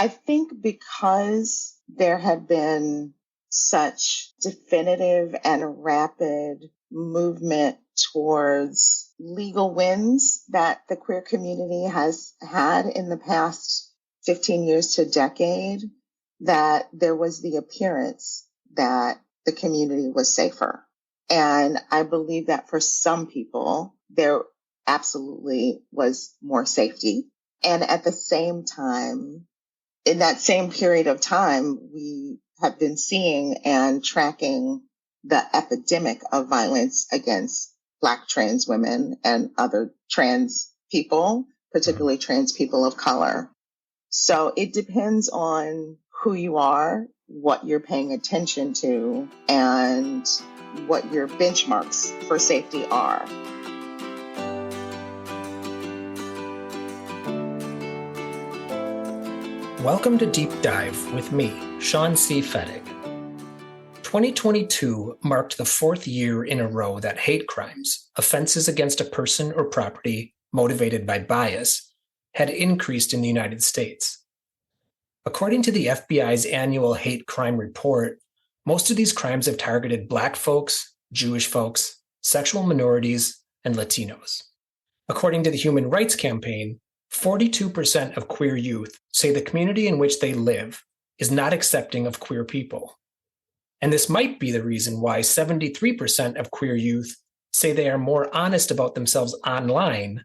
I think because there had been such definitive and rapid movement towards legal wins that the queer community has had in the past 15 years to a decade, that there was the appearance that the community was safer. And I believe that for some people, there absolutely was more safety. And at the same time, in that same period of time, we have been seeing and tracking the epidemic of violence against Black trans women and other trans people, particularly trans people of color. So it depends on who you are, what you're paying attention to, and what your benchmarks for safety are. Welcome to Deep Dive with me, Sean C. Fettig. 2022 marked the fourth year in a row that hate crimes, offenses against a person or property motivated by bias, had increased in the United States. According to the FBI's annual hate crime report, most of these crimes have targeted Black folks, Jewish folks, sexual minorities, and Latinos. According to the Human Rights Campaign, 42% of queer youth say the community in which they live is not accepting of queer people. And this might be the reason why 73% of queer youth say they are more honest about themselves online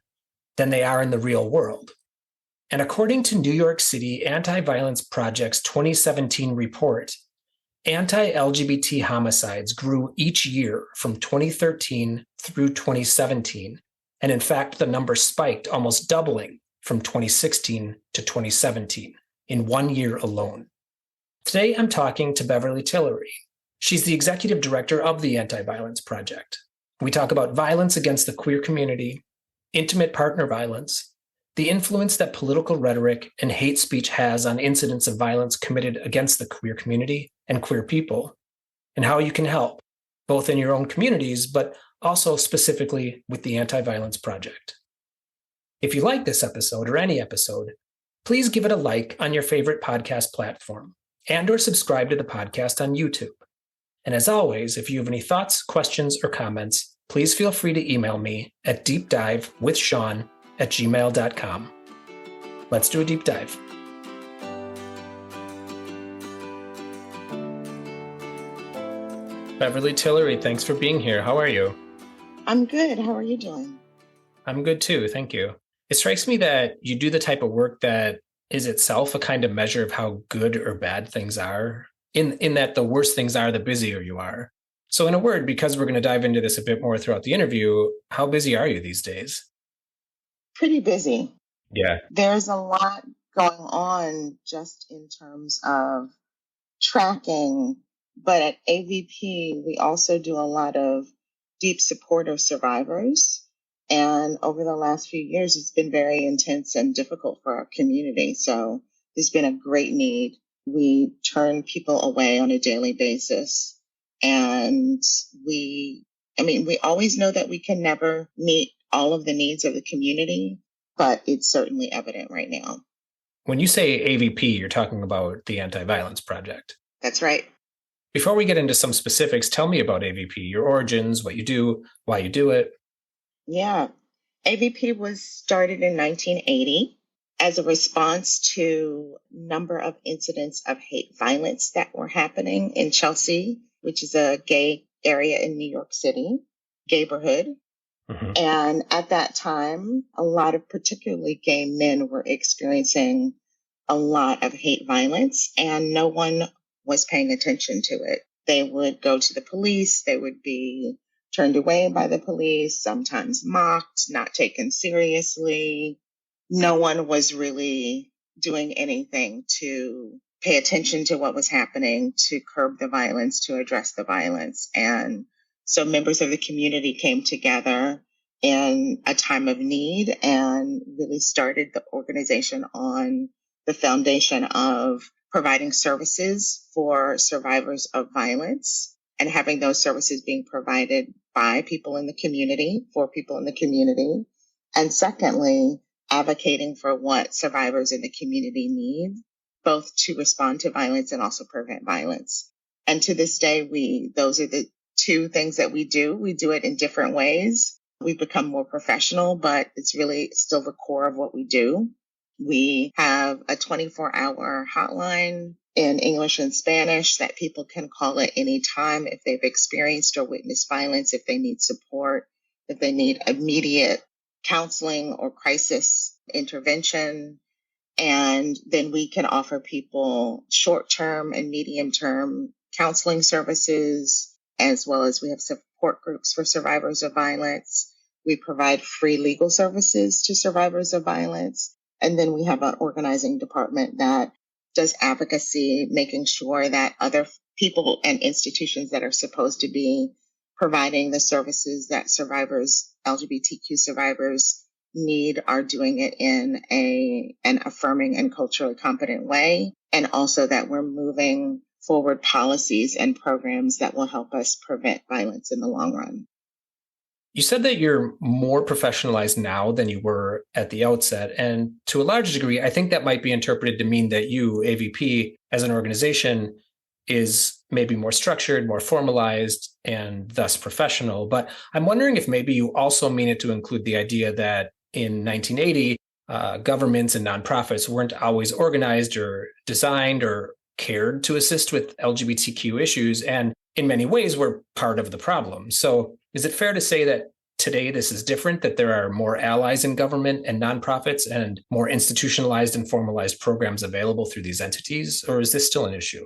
than they are in the real world. And according to New York City Anti-Violence Project's 2017 report, anti-LGBT homicides grew each year from 2013 through 2017. And in fact, the number spiked, almost doubling from 2016 to 2017 in 1 year alone. Today, I'm talking to Beverly Tillery. She's the executive director of the Anti-Violence Project. We talk about violence against the queer community, intimate partner violence, the influence that political rhetoric and hate speech has on incidents of violence committed against the queer community and queer people, and how you can help, both in your own communities, but also specifically with the Anti-Violence Project. If you like this episode or any episode, please give it a like on your favorite podcast platform and or subscribe to the podcast on YouTube. And as always, if you have any thoughts, questions, or comments, please feel free to email me at deepdivewithsean@gmail.com. Let's do a deep dive. Beverly Tillery, thanks for being here. How are you? I'm good. How are you doing? I'm good too. Thank you. It strikes me that you do the type of work that is itself a kind of measure of how good or bad things are, in that the worse things are, the busier you are. So in a word, because we're going to dive into this a bit more throughout the interview, how busy are you these days? Pretty busy. Yeah. There's a lot going on just in terms of tracking, but at AVP, we also do a lot of deep support of survivors. And over the last few years, it's been very intense and difficult for our community. So there's been a great need. We turn people away on a daily basis. And we always know that we can never meet all of the needs of the community, but it's certainly evident right now. When you say AVP, you're talking about the Anti-Violence Project. That's right. Before we get into some specifics, tell me about AVP, your origins, what you do, why you do it. Yeah. AVP was started in 1980 as a response to a number of incidents of hate violence that were happening in Chelsea, which is a gay area in New York City, gayborhood. Mm-hmm. And at that time, a lot of particularly gay men were experiencing a lot of hate violence, and no one was paying attention to it. They would go to the police, they would be turned away by the police, sometimes mocked, not taken seriously. No one was really doing anything to pay attention to what was happening, to curb the violence, to address the violence. And so members of the community came together in a time of need and really started the organization on the foundation of providing services for survivors of violence and having those services being provided by people in the community, for people in the community. And secondly, advocating for what survivors in the community need both to respond to violence and also prevent violence. And to this day, those are the two things that we do. We do it in different ways. We've become more professional, but it's really still the core of what we do. We have a 24-hour hotline in English and Spanish that people can call at any time if they've experienced or witnessed violence, if they need support, if they need immediate counseling or crisis intervention. And then we can offer people short-term and medium-term counseling services, as well as we have support groups for survivors of violence. We provide free legal services to survivors of violence. And then we have an organizing department that does advocacy, making sure that other people and institutions that are supposed to be providing the services that survivors, LGBTQ survivors, need are doing it in an affirming and culturally competent way. And also that we're moving forward policies and programs that will help us prevent violence in the long run. You said that you're more professionalized now than you were at the outset. And to a large degree, I think that might be interpreted to mean that you, AVP, as an organization, is maybe more structured, more formalized, and thus professional. But I'm wondering if maybe you also mean it to include the idea that in 1980, governments and nonprofits weren't always organized or designed or cared to assist with LGBTQ issues, and in many ways were part of the problem. So is it fair to say that today this is different, that there are more allies in government and nonprofits and more institutionalized and formalized programs available through these entities, or is this still an issue?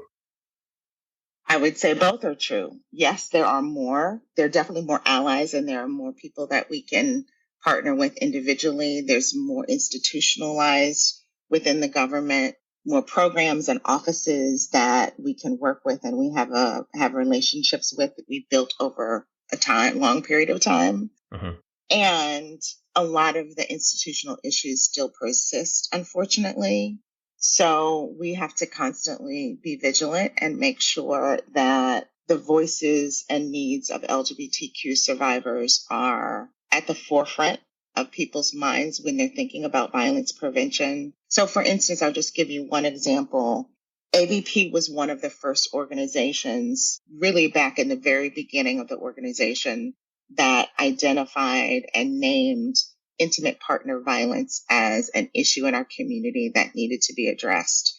I would say both are true. Yes, there are more. There are definitely more allies, and there are more people that we can partner with individually. There's more institutionalized within the government, more programs and offices that we can work with, and we have relationships with that we've built over a long period of time. Mm-hmm. And a lot of the institutional issues still persist, unfortunately. So we have to constantly be vigilant and make sure that the voices and needs of LGBTQ survivors are at the forefront of people's minds when they're thinking about violence prevention. So for instance, I'll just give you one example. AVP was one of the first organizations, really back in the very beginning of the organization, that identified and named intimate partner violence as an issue in our community that needed to be addressed.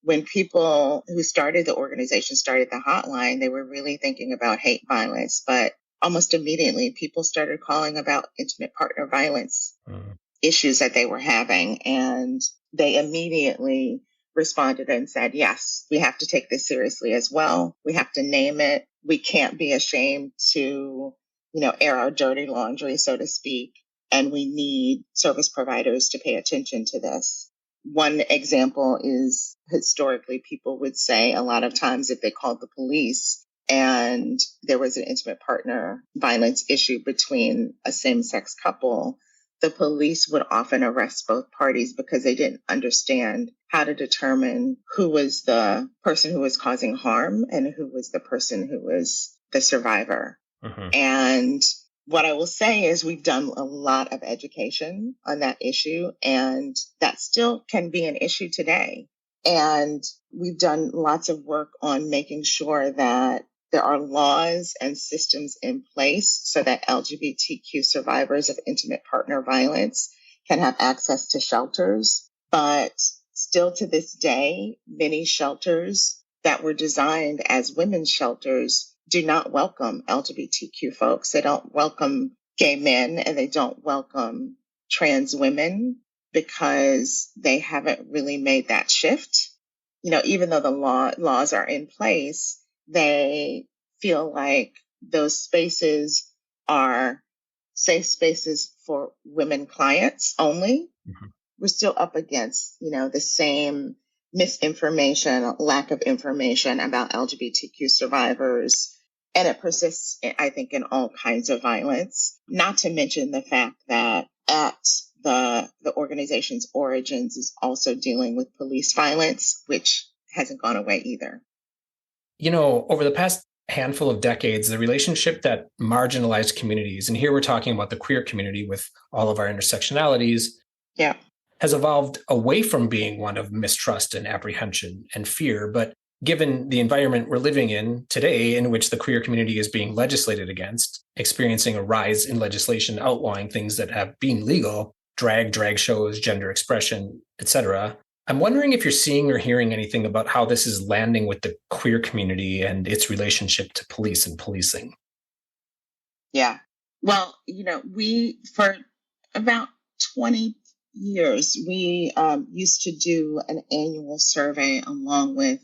When people who started the organization started the hotline, they were really thinking about hate violence, but almost immediately people started calling about intimate partner violence issues that they were having. And they immediately responded and said, yes, we have to take this seriously as well. We have to name it. We can't be ashamed to, air our dirty laundry, so to speak. And we need service providers to pay attention to this. One example is historically people would say a lot of times if they called the police and there was an intimate partner violence issue between a same-sex couple, the police would often arrest both parties because they didn't understand how to determine who was the person who was causing harm and who was the person who was the survivor. Mm-hmm. And what I will say is we've done a lot of education on that issue, and that still can be an issue today. And we've done lots of work on making sure that there are laws and systems in place so that LGBTQ survivors of intimate partner violence can have access to shelters. But still to this day, many shelters that were designed as women's shelters do not welcome LGBTQ folks. They don't welcome gay men and they don't welcome trans women because they haven't really made that shift. Even though the laws are in place, they feel like those spaces are safe spaces for women clients only. Mm-hmm. We're still up against, the same misinformation, lack of information about LGBTQ survivors. And it persists, I think, in all kinds of violence, not to mention the fact that at the organization's origins is also dealing with police violence, which hasn't gone away either. Over the past handful of decades, the relationship that marginalized communities, and here we're talking about the queer community with all of our intersectionalities, has evolved away from being one of mistrust and apprehension and fear. But given the environment we're living in today, in which the queer community is being legislated against, experiencing a rise in legislation outlawing things that have been legal, drag shows, gender expression, etc., I'm wondering if you're seeing or hearing anything about how this is landing with the queer community and its relationship to police and policing. Yeah. Well, we, for about 20 years, we used to do an annual survey along with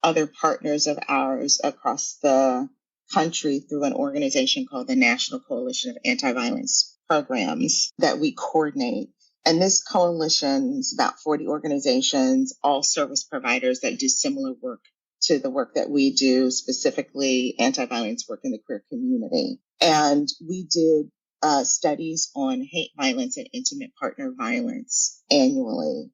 other partners of ours across the country through an organization called the National Coalition of Anti-Violence Programs that we coordinate. And this coalition is about 40 organizations, all service providers that do similar work to the work that we do, specifically anti-violence work in the queer community. And we did studies on hate violence and intimate partner violence annually.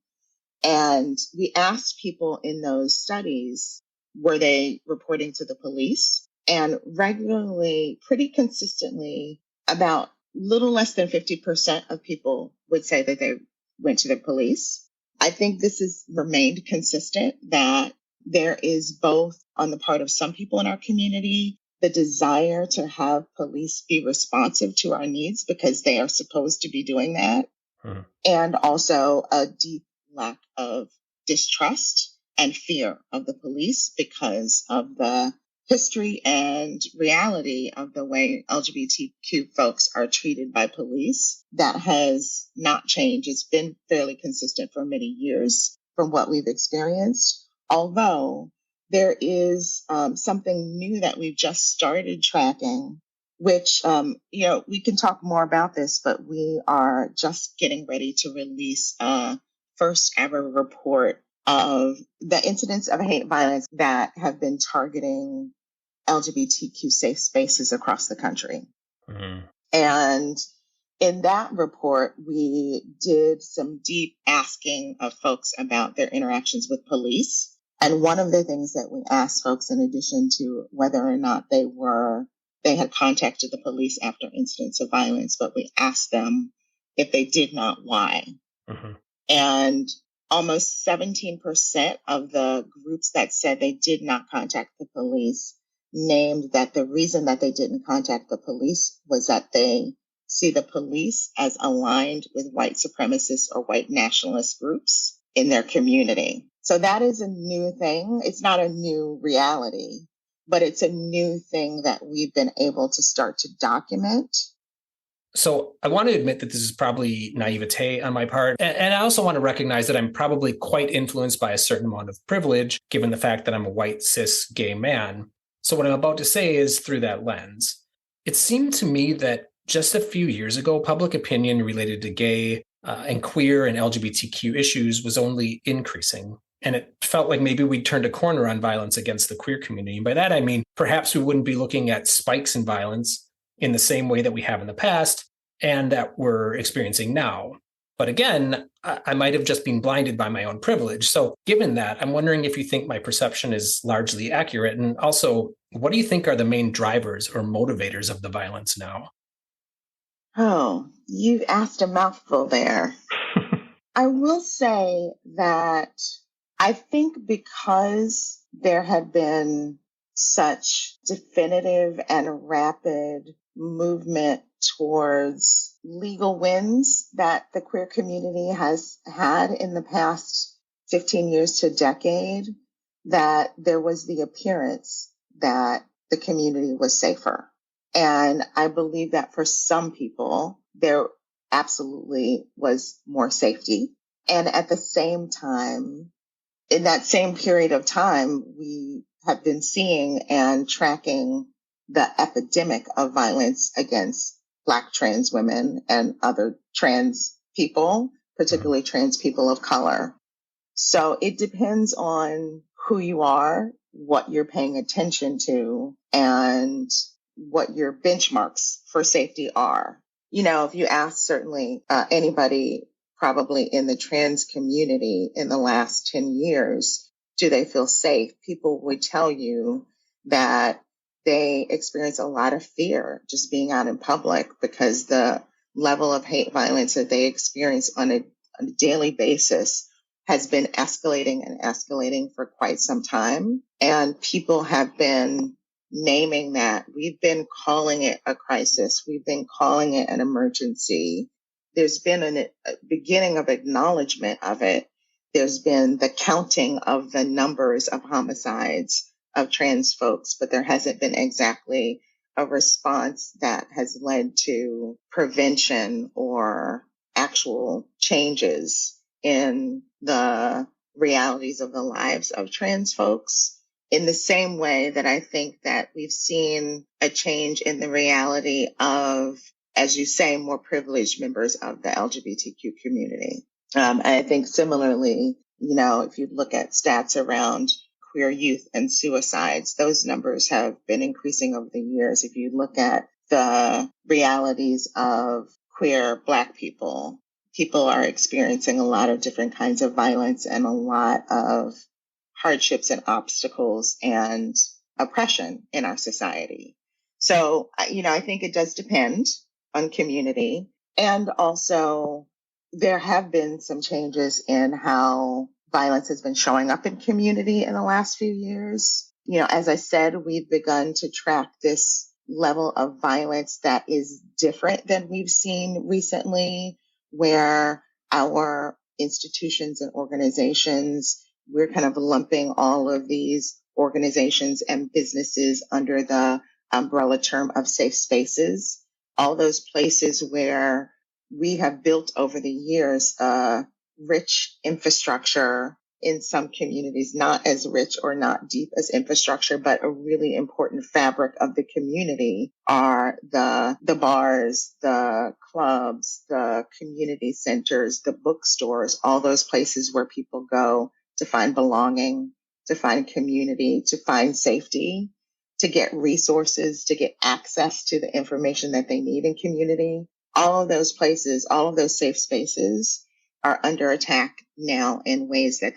And we asked people in those studies, were they reporting to the police? And regularly, pretty consistently, about little less than 50% of people would say that they went to the police. I think this has remained consistent, that there is both on the part of some people in our community, the desire to have police be responsive to our needs because they are supposed to be doing that. And also a deep lack of distrust and fear of the police because of the history and reality of the way LGBTQ folks are treated by police. That has not changed. It's been fairly consistent for many years from what we've experienced, although there is something new that we've just started tracking, which, we can talk more about this, but we are just getting ready to release a first ever report of the incidents of hate violence that have been targeting LGBTQ safe spaces across the country. Mm-hmm. And in that report, we did some deep asking of folks about their interactions with police. And one of the things that we asked folks, in addition to whether or not they had contacted the police after incidents of violence, but we asked them if they did not, why. Mm-hmm. And almost 17% of the groups that said they did not contact the police named that the reason that they didn't contact the police was that they see the police as aligned with white supremacist or white nationalist groups in their community. So that is a new thing. It's not a new reality, but it's a new thing that we've been able to start to document. So I want to admit that this is probably naivete on my part. And I also want to recognize that I'm probably quite influenced by a certain amount of privilege, given the fact that I'm a white, cis, gay man. So what I'm about to say is through that lens. It seemed to me that just a few years ago, public opinion related to gay and queer and LGBTQ issues was only increasing. And it felt like maybe we'd turned a corner on violence against the queer community. And by that, I mean, perhaps we wouldn't be looking at spikes in violence in the same way that we have in the past and that we're experiencing now. But again, I might have just been blinded by my own privilege. So given that, I'm wondering if you think my perception is largely accurate. And also, what do you think are the main drivers or motivators of the violence now? Oh, you asked a mouthful there. I will say that I think because there had been such definitive and rapid movement towards legal wins that the queer community has had in the past 15 years to a decade, that there was the appearance that the community was safer. And I believe that for some people, there absolutely was more safety. And at the same time, in that same period of time, we have been seeing and tracking the epidemic of violence against Black trans women and other trans people, particularly trans people of color. So it depends on who you are, what you're paying attention to, and what your benchmarks for safety are. If you ask certainly anybody probably in the trans community in the last 10 years, do they feel safe? People would tell you that they experience a lot of fear just being out in public because the level of hate violence that they experience on a on a daily basis has been escalating and escalating for quite some time. And people have been naming that. We've been calling it a crisis. We've been calling it an emergency. There's been a beginning of acknowledgement of it. There's been the counting of the numbers of homicides of trans folks, but there hasn't been exactly a response that has led to prevention or actual changes in the realities of the lives of trans folks. In the same way that I think that we've seen a change in the reality of, as you say, more privileged members of the LGBTQ community. I think similarly, if you look at stats around queer youth and suicides, those numbers have been increasing over the years. If you look at the realities of queer Black people, people are experiencing a lot of different kinds of violence and a lot of hardships and obstacles and oppression in our society. So, I think it does depend on community. And also, there have been some changes in how violence has been showing up in community in the last few years. As I said, we've begun to track this level of violence that is different than we've seen recently, where our institutions and organizations, we're kind of lumping all of these organizations and businesses under the umbrella term of safe spaces, all those places where we have built over the years a rich infrastructure in some communities, not as rich or not deep as infrastructure, but a really important fabric of the community are the bars, the clubs, the community centers, the bookstores, all those places where people go to find belonging, to find community, to find safety, to get resources, to get access to the information that they need in community. All of those places, all of those safe spaces are under attack now in ways that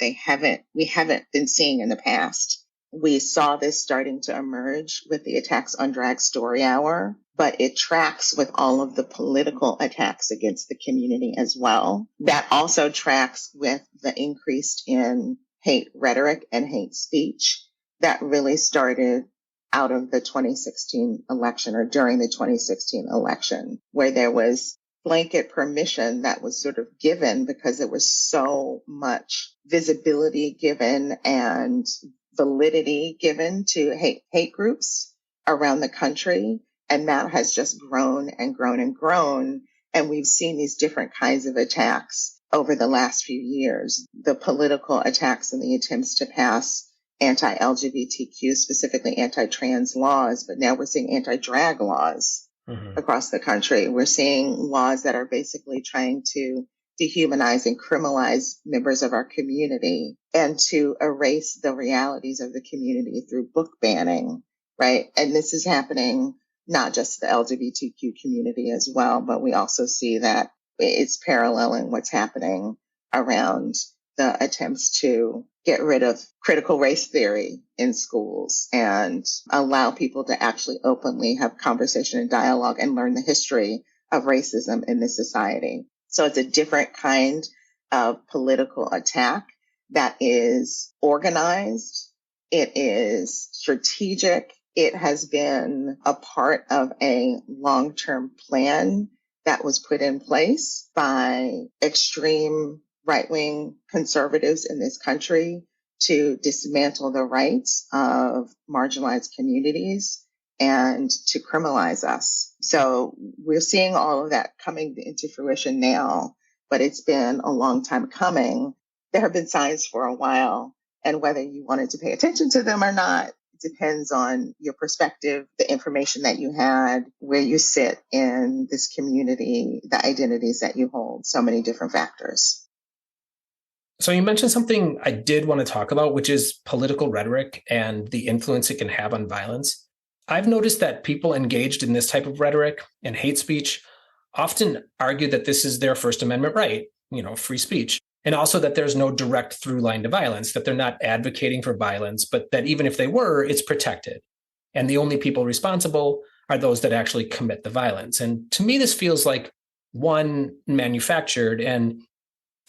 we haven't been seeing in the past. We saw this starting to emerge with the attacks on Drag Story Hour, but it tracks with all of the political attacks against the community as well. That also tracks with the increase in hate rhetoric and hate speech that really started out of the 2016 election, or during the 2016 election, where there was blanket permission that was sort of given because there was so much visibility given and validity given to hate groups around the country. And that has just grown and grown and grown. And we've seen these different kinds of attacks over the last few years. The political attacks and the attempts to pass anti-LGBTQ, specifically anti-trans laws, but now we're seeing anti-drag laws across the country. We're seeing laws that are basically trying to dehumanize and criminalize members of our community and to erase the realities of the community through book banning, right? And this is happening not just the LGBTQ community as well, but we also see that it's paralleling what's happening around the attempts to get rid of critical race theory in schools and allow people to actually openly have conversation and dialogue and learn the history of racism in this society. So it's a different kind of political attack that is organized. It is strategic. It has been a part of a long-term plan that was put in place by extreme right-wing conservatives in this country to dismantle the rights of marginalized communities and to criminalize us. So we're seeing all of that coming into fruition now, but it's been a long time coming. There have been signs for a while, and whether you wanted to pay attention to them or not, depends on your perspective, the information that you had, where you sit in this community, the identities that you hold, so many different factors. So you mentioned something I did want to talk about, which is political rhetoric and the influence it can have on violence. I've noticed that people engaged in this type of rhetoric and hate speech often argue that this is their First Amendment right, free speech. And also that there's no direct through line to violence, that they're not advocating for violence, but that even if they were, it's protected. And the only people responsible are those that actually commit the violence. And to me, this feels like one, manufactured, and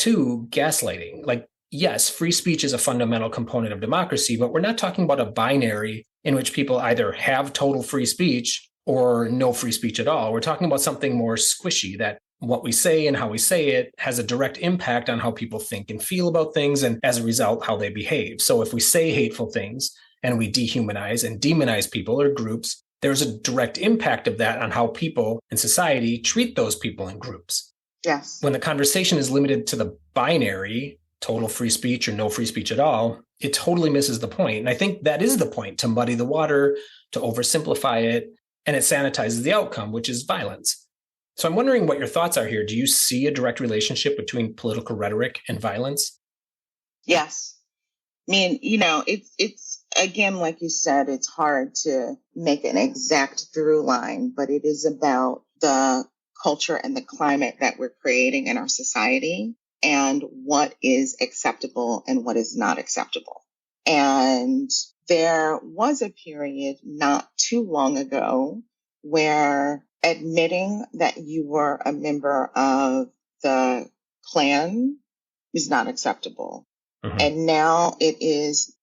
Two, gaslighting. Like, yes, free speech is a fundamental component of democracy, but we're not talking about a binary in which people either have total free speech or no free speech at all. We're talking about something more squishy, that what we say and how we say it has a direct impact on how people think and feel about things, and as a result, how they behave. So if we say hateful things and we dehumanize and demonize people or groups, there's a direct impact of that on how people in society treat those people and groups. Yes. When the conversation is limited to the binary, total free speech or no free speech at all, it totally misses the point. And I think that is the point, to muddy the water, to oversimplify it, and it sanitizes the outcome, which is violence. So I'm wondering what your thoughts are here. Do you see a direct relationship between political rhetoric and violence? Yes. I mean, it's again, like you said, it's hard to make an exact through line, but it is about the culture and the climate that we're creating in our society and what is acceptable and what is not acceptable. And there was a period not too long ago where admitting that you were a member of the Klan is not acceptable. Mm-hmm. And now it is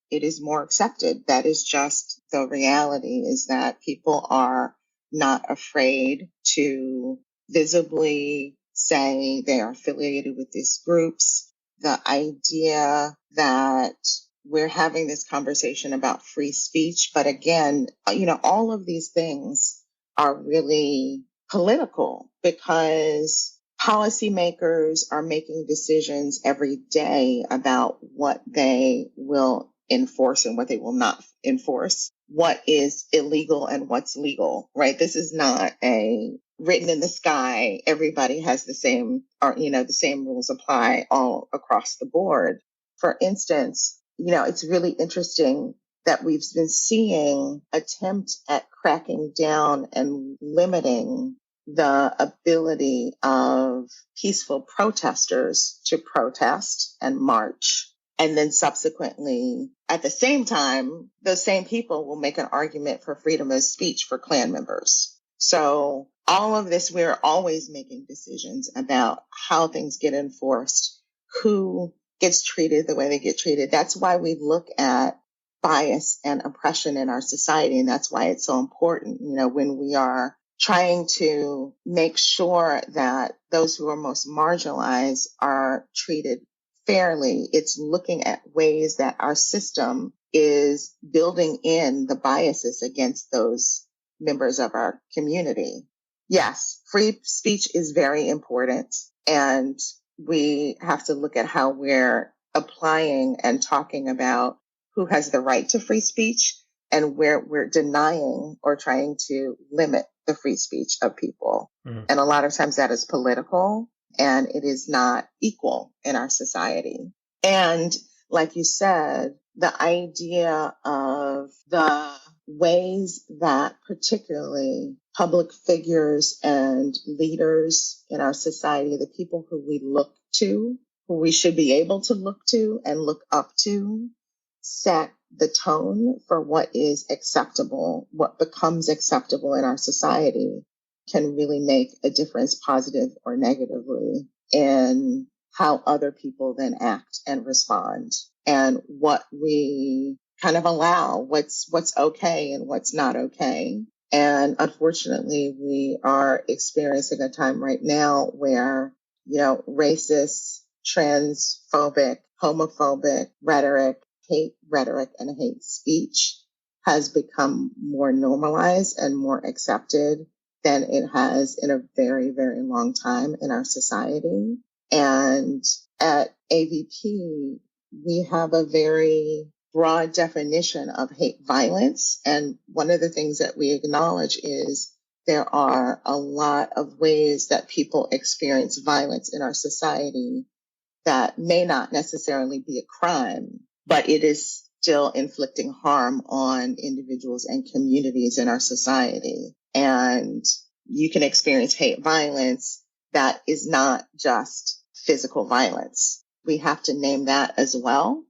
more accepted. That is just the reality, is that people are not afraid to visibly say they are affiliated with these groups. The idea that we're having this conversation about free speech, but again, all of these things are really political, because policymakers are making decisions every day about what they will enforce and what they will not enforce, what is illegal and what's legal, right? This is not a written in the sky, everybody has the same, or, the same rules apply all across the board. For instance, it's really interesting that we've been seeing attempts at cracking down and limiting the ability of peaceful protesters to protest and march. And then subsequently, at the same time, those same people will make an argument for freedom of speech for Klan members. So all of this, we're always making decisions about how things get enforced, who gets treated the way they get treated. That's why we look at bias and oppression in our society. And that's why it's so important, when we are trying to make sure that those who are most marginalized are treated fairly. It's looking at ways that our system is building in the biases against those members of our community. Yes, free speech is very important, and we have to look at how we're applying and talking about who has the right to free speech and where we're denying or trying to limit the free speech of people. Mm-hmm. And a lot of times that is political, and it is not equal in our society. And like you said, the idea of the ways that particularly public figures and leaders in our society, the people who we look to, who we should be able to look to and look up to, set the tone for what is acceptable, what becomes acceptable in our society, can really make a difference, positive or negatively, in how other people then act and respond, and what we kind of allow, what's okay and what's not okay. And unfortunately, we are experiencing a time right now where, racist, transphobic, homophobic rhetoric, hate rhetoric, and hate speech has become more normalized and more accepted than it has in a very, very long time in our society. And at AVP, we have a very broad definition of hate violence. And one of the things that we acknowledge is there are a lot of ways that people experience violence in our society that may not necessarily be a crime, but it is still inflicting harm on individuals and communities in our society. And you can experience hate violence that is not just physical violence. We have to name that as well,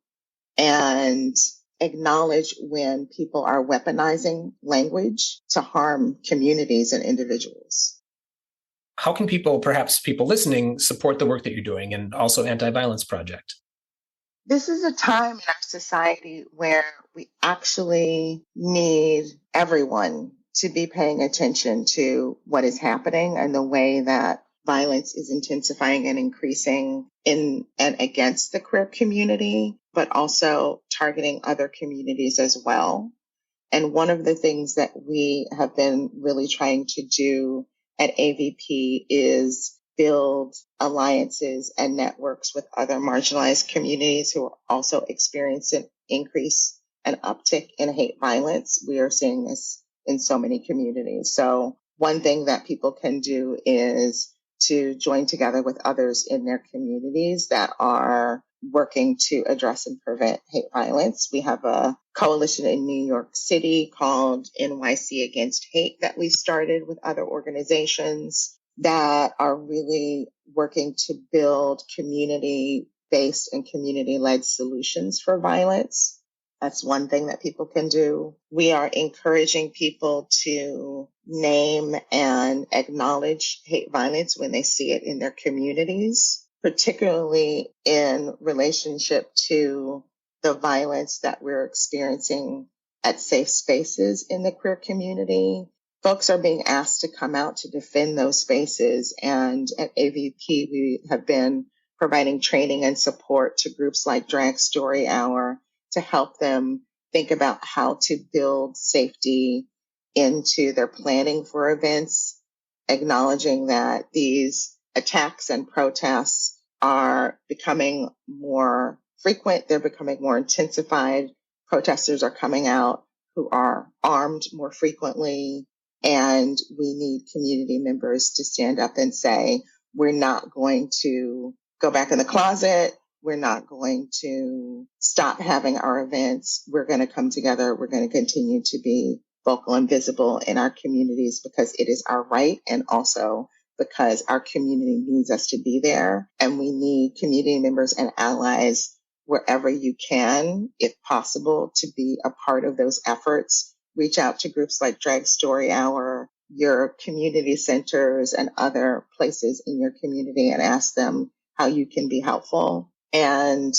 and acknowledge when people are weaponizing language to harm communities and individuals. how can perhaps people listening, support the work that you're doing and also Anti-Violence Project? This is a time in our society where we actually need everyone to be paying attention to what is happening and the way that violence is intensifying and increasing in and against the queer community, but also targeting other communities as well. And one of the things that we have been really trying to do at AVP is build alliances and networks with other marginalized communities who are also experiencing increase and uptick in hate violence. We are seeing this in so many communities. So one thing that people can do is to join together with others in their communities that are working to address and prevent hate violence. We have a coalition in New York City called NYC Against Hate that we started with other organizations that are really working to build community-based and community-led solutions for violence. That's one thing that people can do. We are encouraging people to name and acknowledge hate violence when they see it in their communities, particularly in relationship to the violence that we're experiencing at safe spaces in the queer community. Folks are being asked to come out to defend those spaces. And at AVP, we have been providing training and support to groups like Drag Story Hour to help them think about how to build safety into their planning for events, acknowledging that these attacks and protests are becoming more frequent. They're becoming more intensified. Protesters are coming out who are armed more frequently. And we need community members to stand up and say, we're not going to go back in the closet. We're not going to stop having our events. We're going to come together. We're going to continue to be vocal and visible in our communities because it is our right, and also because our community needs us to be there. And we need community members and allies wherever you can, if possible, to be a part of those efforts. Reach out to groups like Drag Story Hour, your community centers, and other places in your community and ask them how you can be helpful. And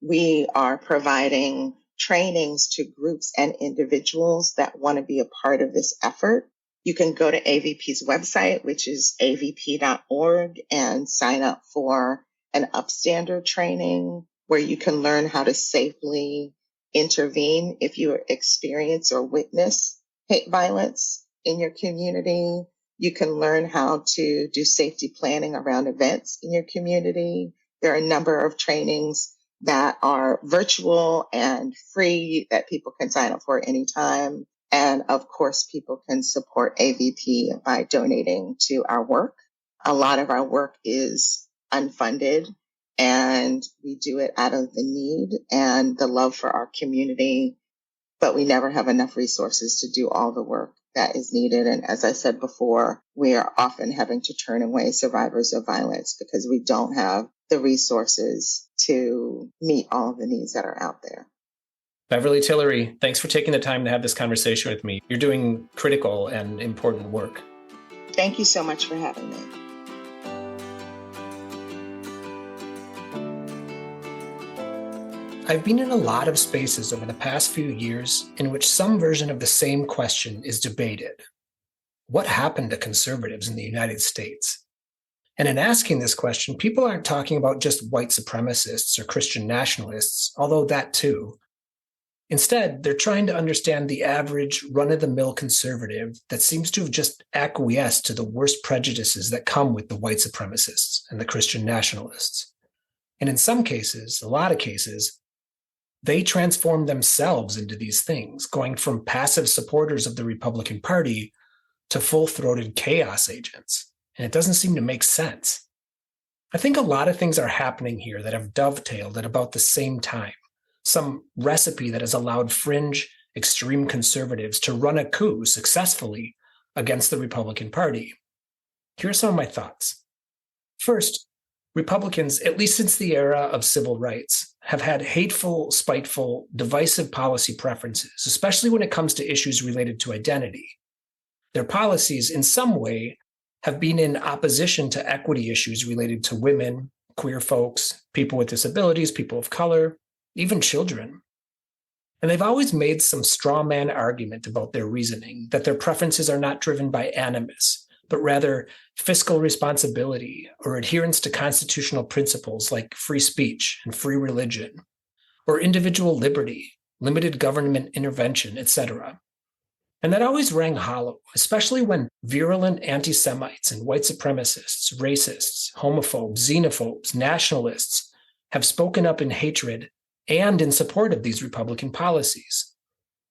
we are providing trainings to groups and individuals that want to be a part of this effort. You can go to AVP's website, which is avp.org, and sign up for an upstander training where you can learn how to safely intervene if you experience or witness hate violence in your community. You can learn how to do safety planning around events in your community. There are a number of trainings that are virtual and free that people can sign up for anytime. And of course, people can support AVP by donating to our work. A lot of our work is unfunded, and we do it out of the need and the love for our community, but we never have enough resources to do all the work that is needed. And as I said before, we are often having to turn away survivors of violence because we don't have the resources to meet all of the needs that are out there. Beverly Tillery, thanks for taking the time to have this conversation with me. You're doing critical and important work. Thank you so much for having me. I've been in a lot of spaces over the past few years in which some version of the same question is debated. What happened to conservatives in the United States? And in asking this question, people aren't talking about just white supremacists or Christian nationalists, although that too. Instead, they're trying to understand the average run-of-the-mill conservative that seems to have just acquiesced to the worst prejudices that come with the white supremacists and the Christian nationalists. And in some cases, a lot of cases, they transform themselves into these things, going from passive supporters of the Republican Party to full-throated chaos agents. And it doesn't seem to make sense. I think a lot of things are happening here that have dovetailed at about the same time. Some recipe that has allowed fringe, extreme conservatives to run a coup successfully against the Republican Party. Here are some of my thoughts. First, Republicans, at least since the era of civil rights, have had hateful, spiteful, divisive policy preferences, especially when it comes to issues related to identity. Their policies, in some way, have been in opposition to equity issues related to women, queer folks, people with disabilities, people of color, even children. And they've always made some straw man argument about their reasoning, that their preferences are not driven by animus, but rather fiscal responsibility or adherence to constitutional principles like free speech and free religion, or individual liberty, limited government intervention, etc. And that always rang hollow, especially when virulent anti-Semites and white supremacists, racists, homophobes, xenophobes, nationalists have spoken up in hatred and in support of these Republican policies.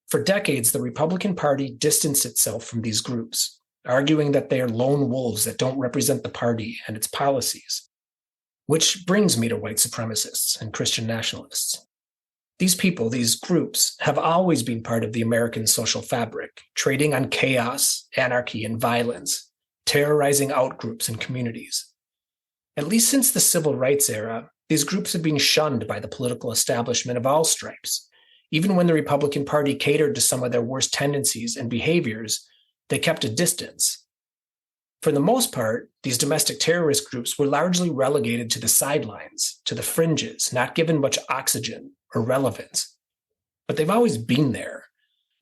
For decades, the Republican Party distanced itself from these groups, arguing that they are lone wolves that don't represent the party and its policies. Which brings me to white supremacists and Christian nationalists. These people, these groups, have always been part of the American social fabric, trading on chaos, anarchy, and violence, terrorizing outgroups and communities. At least since the civil rights era, these groups have been shunned by the political establishment of all stripes. Even when the Republican Party catered to some of their worst tendencies and behaviors, they kept a distance. For the most part, these domestic terrorist groups were largely relegated to the sidelines, to the fringes, not given much oxygen or relevance. But they've always been there,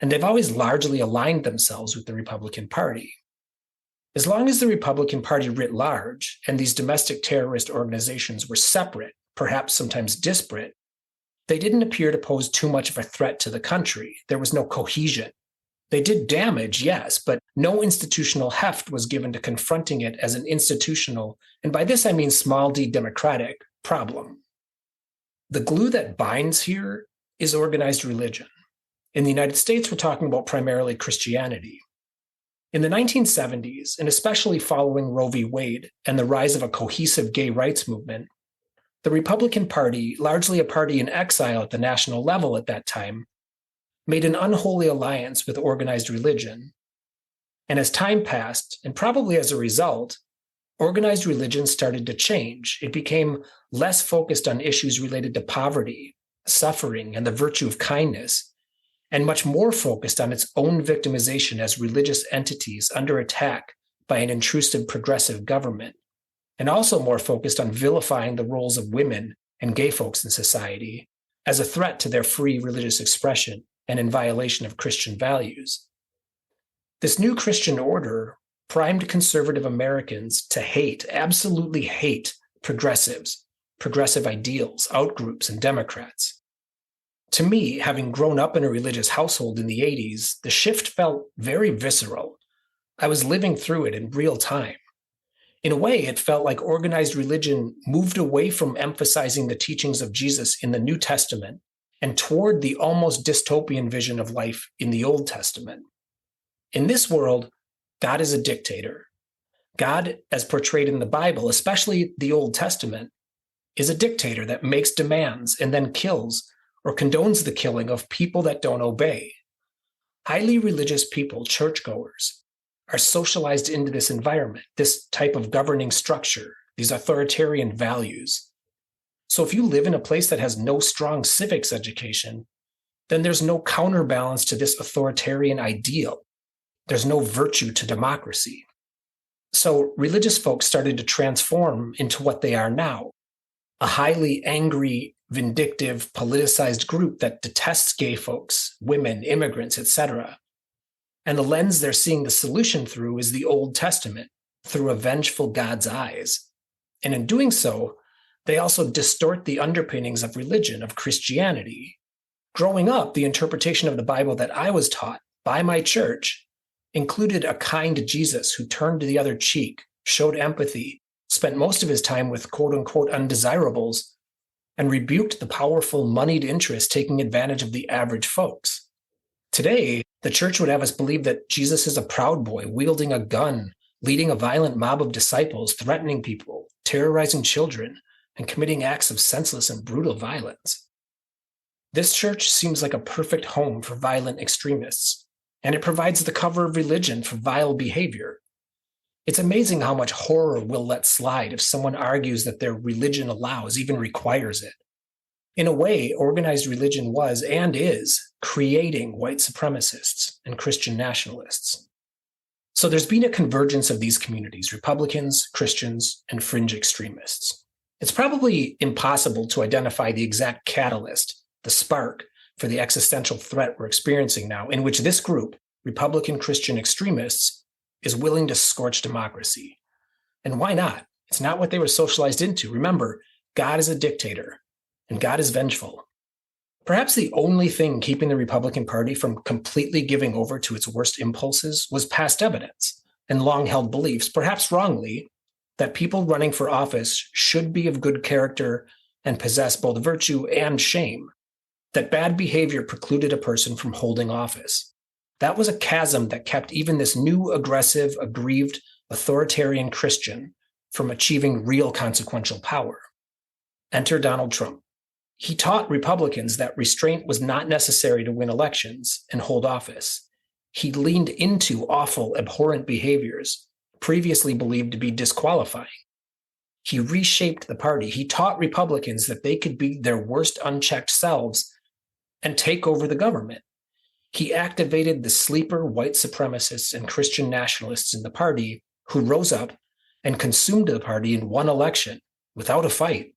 and they've always largely aligned themselves with the Republican Party. As long as the Republican Party writ large and these domestic terrorist organizations were separate, perhaps sometimes disparate, they didn't appear to pose too much of a threat to the country. There was no cohesion. They did damage, yes, but no institutional heft was given to confronting it as an institutional, and by this I mean small d democratic, problem. The glue that binds here is organized religion. In the United States, we're talking about primarily Christianity. In the 1970s, and especially following Roe v. Wade and the rise of a cohesive gay rights movement, the Republican Party, largely a party in exile at the national level at that time, made an unholy alliance with organized religion. And as time passed, and probably as a result, organized religion started to change. It became less focused on issues related to poverty, suffering, and the virtue of kindness, and much more focused on its own victimization as religious entities under attack by an intrusive progressive government, and also more focused on vilifying the roles of women and gay folks in society as a threat to their free religious expression and in violation of Christian values. This new Christian order primed conservative Americans to hate, absolutely hate, progressives, progressive ideals, outgroups, and Democrats. To me, having grown up in a religious household in the 80s, the shift felt very visceral. I was living through it in real time. In a way, it felt like organized religion moved away from emphasizing the teachings of Jesus in the New Testament and toward the almost dystopian vision of life in the Old Testament. In this world, God is a dictator. God, as portrayed in the Bible, especially the Old Testament, is a dictator that makes demands and then kills or condones the killing of people that don't obey. Highly religious people, churchgoers, are socialized into this environment, this type of governing structure, these authoritarian values. So if you live in a place that has no strong civics education, then there's no counterbalance to this authoritarian ideal. There's no virtue to democracy. So religious folks started to transform into what they are now, a highly angry, vindictive, politicized group that detests gay folks, women, immigrants, etc. And the lens they're seeing the solution through is the Old Testament, through a vengeful God's eyes. And in doing so, they also distort the underpinnings of religion, of Christianity. Growing up, the interpretation of the Bible that I was taught by my church included a kind Jesus who turned the other cheek, showed empathy, spent most of his time with quote-unquote undesirables, and rebuked the powerful moneyed interests taking advantage of the average folks. Today, the church would have us believe that Jesus is a proud boy wielding a gun, leading a violent mob of disciples, threatening people, terrorizing children, and committing acts of senseless and brutal violence. This church seems like a perfect home for violent extremists, and it provides the cover of religion for vile behavior. It's amazing how much horror we'll let slide if someone argues that their religion allows, even requires it. In a way, organized religion was and is creating white supremacists and Christian nationalists. So there's been a convergence of these communities, Republicans, Christians, and fringe extremists. It's probably impossible to identify the exact catalyst, the spark, for the existential threat we're experiencing now, in which this group, Republican Christian extremists, is willing to scorch democracy. And why not? It's not what they were socialized into. Remember, God is a dictator, and God is vengeful. Perhaps the only thing keeping the Republican Party from completely giving over to its worst impulses was past evidence and long-held beliefs, perhaps wrongly, that people running for office should be of good character and possess both virtue and shame, that bad behavior precluded a person from holding office. That was a chasm that kept even this new, aggressive, aggrieved, authoritarian Christian from achieving real consequential power. Enter Donald Trump. He taught Republicans that restraint was not necessary to win elections and hold office. He leaned into awful, abhorrent behaviors previously believed to be disqualifying. He reshaped the party. He taught Republicans that they could be their worst unchecked selves and take over the government. He activated the sleeper white supremacists and Christian nationalists in the party who rose up and consumed the party in one election without a fight.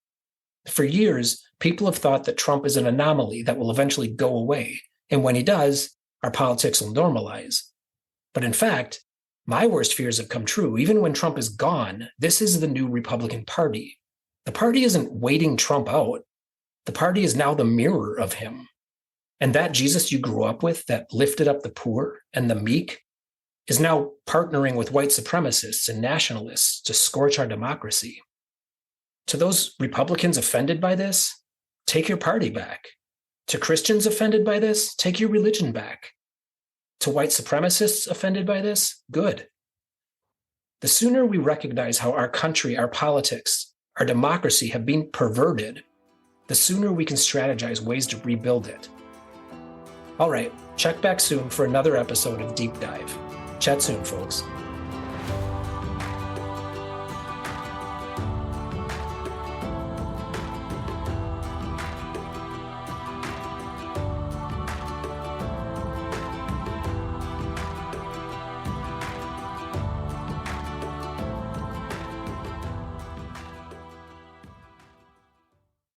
For years, people have thought that Trump is an anomaly that will eventually go away, and when he does, our politics will normalize. But in fact, my worst fears have come true. Even when Trump is gone, this is the new Republican Party. The party isn't waiting Trump out. The party is now the mirror of him. And that Jesus you grew up with that lifted up the poor and the meek is now partnering with white supremacists and nationalists to scorch our democracy. To those Republicans offended by this, take your party back. To Christians offended by this, take your religion back. To white supremacists offended by this, good. The sooner we recognize how our country, our politics, our democracy have been perverted, the sooner we can strategize ways to rebuild it. All right, check back soon for another episode of Deep Dive. Chat soon, folks.